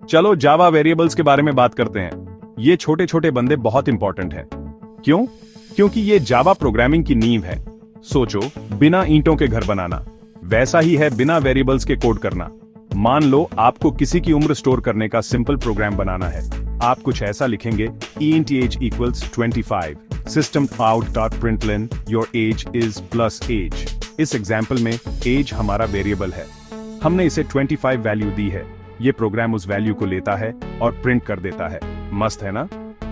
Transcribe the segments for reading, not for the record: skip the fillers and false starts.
चलो जावा वेरिएबल्स के बारे में बात करते हैं। ये छोटे छोटे बंदे बहुत इंपॉर्टेंट हैं। क्यों? क्योंकि ये जावा प्रोग्रामिंग की नींव है। सोचो, बिना ईंटों के घर बनाना, वैसा ही है बिना वेरिएबल्स के कोड करना। मान लो आपको किसी की उम्र स्टोर करने का सिंपल प्रोग्राम बनाना है। आप कुछ ऐसा लिखेंगे, int age equals 25, system out dot println your age is plus age। इस एग्जाम्पल में एज हमारा वेरिएबल है, हमने इसे 25 वैल्यू दी है। ये प्रोग्राम उस वैल्यू को लेता है और प्रिंट कर देता है। मस्त है ना?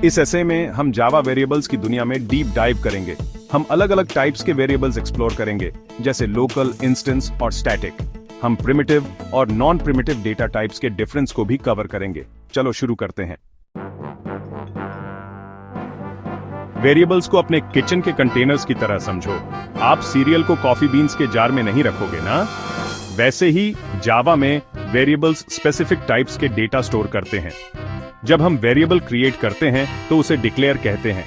इस ऐसे में हम जावा वेरिएबल्स की दुनिया में डीप डाइव करेंगे। हम अलग अलग टाइप्स के वेरिएबल्स एक्सप्लोर करेंगे, जैसे लोकल, इंस्टेंस और स्टैटिक। हम प्रिमिटिव और नॉन प्रिमिटिव डेटा टाइप्स के डिफरेंस को भी कवर करेंगे। चलो शुरू करते हैं। वेरिएबल्स को अपने किचन के कंटेनर्स की तरह समझो। आप सीरियल को कॉफी बीन्स के जार में नहीं रखोगे ना? वैसे ही जावा में वेरिएबल्स स्पेसिफिक टाइप्स के डेटा स्टोर करते हैं। जब हम वेरिएबल क्रिएट करते हैं तो उसे डिक्लेयर कहते हैं।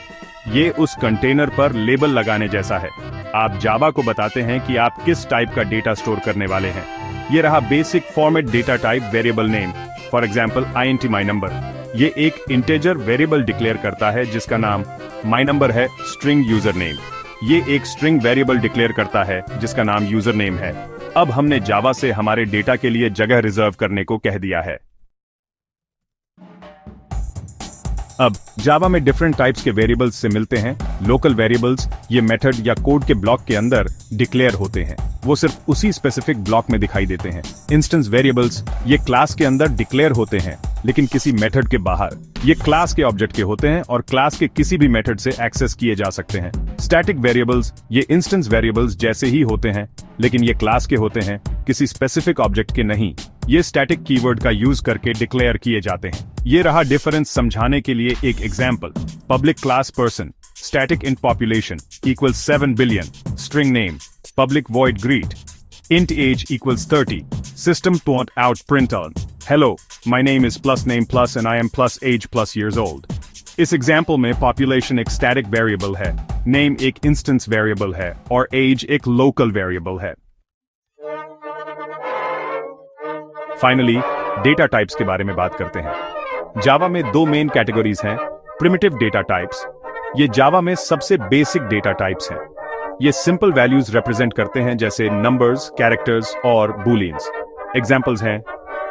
ये उस कंटेनर पर लेबल लगाने जैसा है। आप जावा को बताते हैं कि आप किस टाइप का डेटा स्टोर करने वाले हैं। ये रहा basic format data type variable name. For example int my number। ये एक इंटेजर वेरिएबल डिक्लेयर करता है जिसका नाम my number है। स्ट्रिंग यूजर नेम, ये एक स्ट्रिंग वेरिएबल डिक्लेयर करता है जिसका नाम यूजर नेम है। अब हमने जावा से हमारे डेटा के लिए जगह रिजर्व करने को कह दिया है। अब जावा में डिफरेंट टाइप्स के वेरिएबल्स से मिलते हैं। लोकल वेरिएबल्स, ये मेथड या कोड के ब्लॉक के अंदर डिक्लेयर होते हैं, वो सिर्फ उसी स्पेसिफिक ब्लॉक में दिखाई देते हैं। इंस्टेंस वेरिएबल्स, ये क्लास के अंदर डिक्लेयर होते हैं लेकिन किसी मेथड के बाहर। ये क्लास के ऑब्जेक्ट के होते हैं और क्लास के किसी भी मेथड से एक्सेस किए जा सकते हैं। स्टैटिक वेरिएबल्स, ये इंस्टेंस वेरिएबल्स जैसे ही होते हैं लेकिन ये क्लास के होते हैं, किसी स्पेसिफिक ऑब्जेक्ट के नहीं। ये स्टैटिक कीवर्ड का यूज करके डिक्लेयर किए जाते हैं। ये रहा डिफरेंस समझाने के लिए एक example. Public class person, static int population equals 7 billion, string name, public void greet, int age equals 30, system out println, hello, my name is plus name plus and I am plus age plus years old। इस example में population एक static variable है, name एक instance variable है और as एक local variable है। Finally data types के बारे में बात करते हैं। जावा में दो मेन कैटेगरीज हैं। प्रिमिटिव डेटा टाइप्स, ये जावा में सबसे बेसिक डेटा टाइप्स हैं। ये सिंपल वैल्यूज रिप्रेजेंट करते हैं जैसे नंबर्स, कैरेक्टर्स और बूलियंस। एग्जांपल्स हैं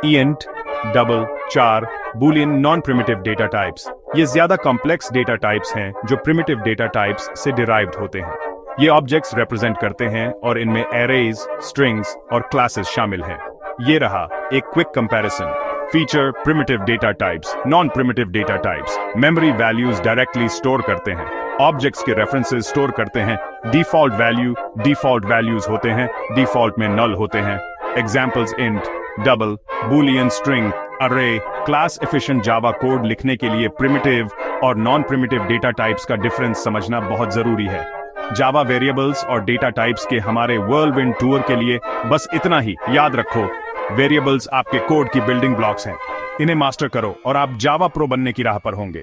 int, डबल, चार। Boolean non primitive data types, ये ज्यादा कॉम्प्लेक्स डेटा टाइप्स हैं जो प्रिमिटिव डेटा टाइप्स से डिराइव्ड होते हैं। ये ऑब्जेक्ट्स रिप्रेजेंट करते हैं और इनमें एरेज, स्ट्रिंग्स और क्लासेस शामिल हैं। ये रहा एक quick comparison. Feature primitive data types, non primitive data types. Memory values directly store करते हैं, ऑब्जेक्ट्स के रेफरेंसेस स्टोर करते हैं। डिफॉल्ट वैल्यू, डिफॉल्ट वैल्यूज होते हैं, डिफॉल्ट में नल होते हैं। Examples int, double, Boolean, string, अरे। क्लास एफिशिएंट जावा कोड लिखने के लिए प्रिमिटिव और नॉन प्रिमिटिव डेटा टाइप्स का डिफरेंस समझना बहुत जरूरी है। जावा वेरिएबल्स और डेटा टाइप्स के हमारे व्हर्लविंड टूर के लिए बस इतना ही। याद रखो, वेरिएबल्स आपके कोड की बिल्डिंग ब्लॉक्स हैं। इन्हें मास्टर करो और आप जावा प्रो बनने की राह पर होंगे।